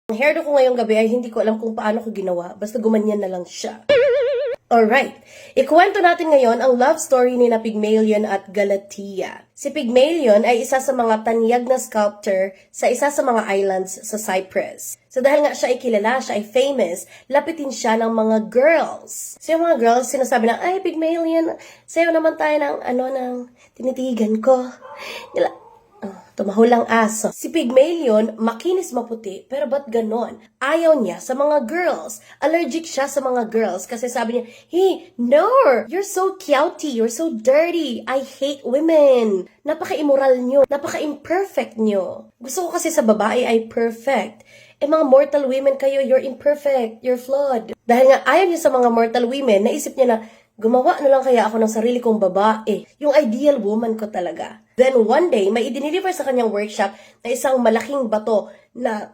Ang hairdo ko ngayong gabi ay hindi ko alam kung paano ko ginawa. Basta gumanyan na lang siya. Alright, ikuwento natin ngayon ang love story ni na Pygmalion at Galatea. Si Pygmalion ay isa sa mga tanyag na sculptor sa isa sa mga islands sa Cyprus. So dahil nga siya ay kilala, siya ay famous, lapitin siya ng mga girls. So yung mga girls, sinasabi na, ay Pygmalion, sayo naman tayo ng tinitigan ko. Tumahulang aso. Si Pygmalion, makinis maputi, pero ba't ganon? Ayaw niya sa mga girls. Allergic siya sa mga girls kasi sabi niya, hey, no! You're so cutty, you're so dirty. I hate women. Napaka-immoral nyo, napaka-imperfect nyo. Gusto ko kasi sa babae ay perfect. Mga mortal women kayo, you're imperfect, you're flawed. Dahil nga ayaw niya sa mga mortal women, naisip niya na, gumawa na lang kaya ako ng sarili kong babae. Yung ideal woman ko talaga. Then one day, may i-deliver sa kanyang workshop na isang malaking bato na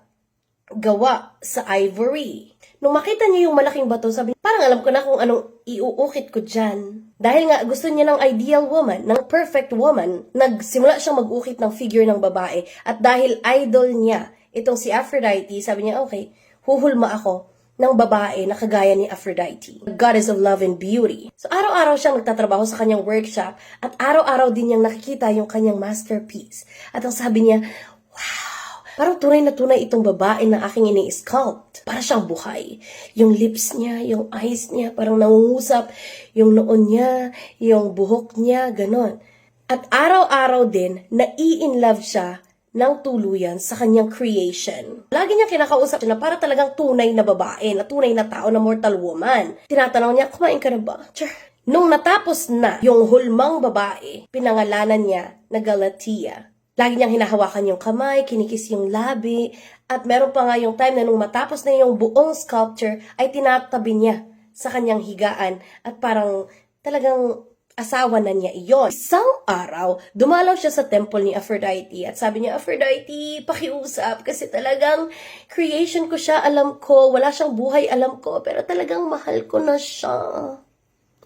gawa sa ivory. Nung makita niya yung malaking bato, sabi niya, parang alam ko na kung anong iuukit ko dyan. Dahil nga gusto niya ng ideal woman, ng perfect woman, nagsimula siyang mag-ukit ng figure ng babae. At dahil idol niya, itong si Aphrodite, sabi niya, okay, huhulma ako ng babae na kagaya ni Aphrodite, goddess of love and beauty. So araw-araw siyang nagtatrabaho sa kanyang workshop at araw-araw din niyang nakikita yung kanyang masterpiece. At ang sabi niya, wow, parang tunay na tunay itong babae na aking ini-sculpt. Para siyang buhay. Yung lips niya, yung eyes niya, parang nangungusap, yung noon niya, yung buhok niya, ganon. At araw-araw din, nai-inlove siya ng tuluyan sa kanyang creation. Lagi niya kinakausap na para talagang tunay na babae, na tunay na tao, na mortal woman. Tinatanong niya, kumain ka na ba? Sure. Nung natapos na yung hulmang babae, pinangalanan niya na Galatea. Lagi niyang hinahawakan yung kamay, kinikis yung labi, at meron pa nga yung time na nung matapos na yung buong sculpture, ay tinatabi niya sa kanyang higaan at parang talagang asawa na niya iyon. Isang araw, dumalaw siya sa temple ni Aphrodite at sabi niya, Aphrodite, pakiusap kasi talagang creation ko siya, alam ko, wala siyang buhay, alam ko, pero talagang mahal ko na siya.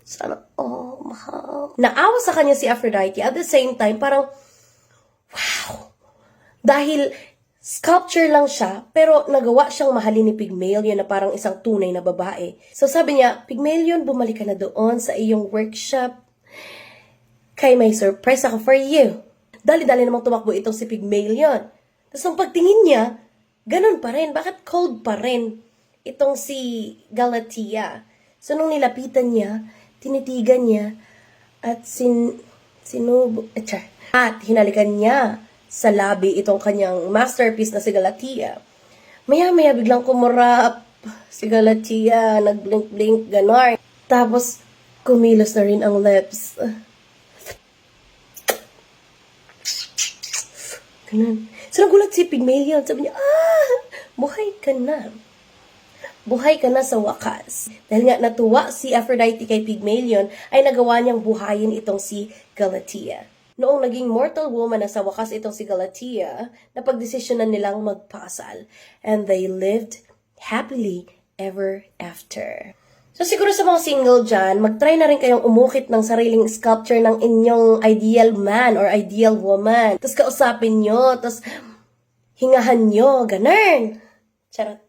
Sana, mahal. Naawa sa kanya si Aphrodite at the same time, parang, wow! Dahil sculpture lang siya, pero nagawa siyang mahalin ni Pygmalion na parang isang tunay na babae. So sabi niya, Pygmalion, bumalik ka na doon sa iyong workshop. Kay may surprise ako for you. Dali-dali namang tumakbo itong si Pygmalion. Tapos ang pagtingin niya, ganun pa rin. Bakit cold pa rin itong si Galatea? So nung nilapitan niya, tinitigan niya, at at hinalikan niya sa labi itong kanyang masterpiece na si Galatea. Maya-maya biglang kumurap si Galatea, nag-blink-blink, ganon. Tapos kumilos na rin ang lips. Ganun. So nagulat si Pygmalion. Sabi niya, buhay ka na. Buhay ka na sa wakas. Dahil nga natuwa si Aphrodite kay Pygmalion, ay nagawa niyang buhayin itong si Galatea. Noong naging mortal woman na sa wakas itong si Galatea, napagdesisyonan nilang magpakasal. And they lived happily ever after. So siguro sa mga single dyan, mag-try na rin kayong umukit ng sariling sculpture ng inyong ideal man or ideal woman. Tapos kausapin nyo, tapos hingahan nyo, ganun. Charot.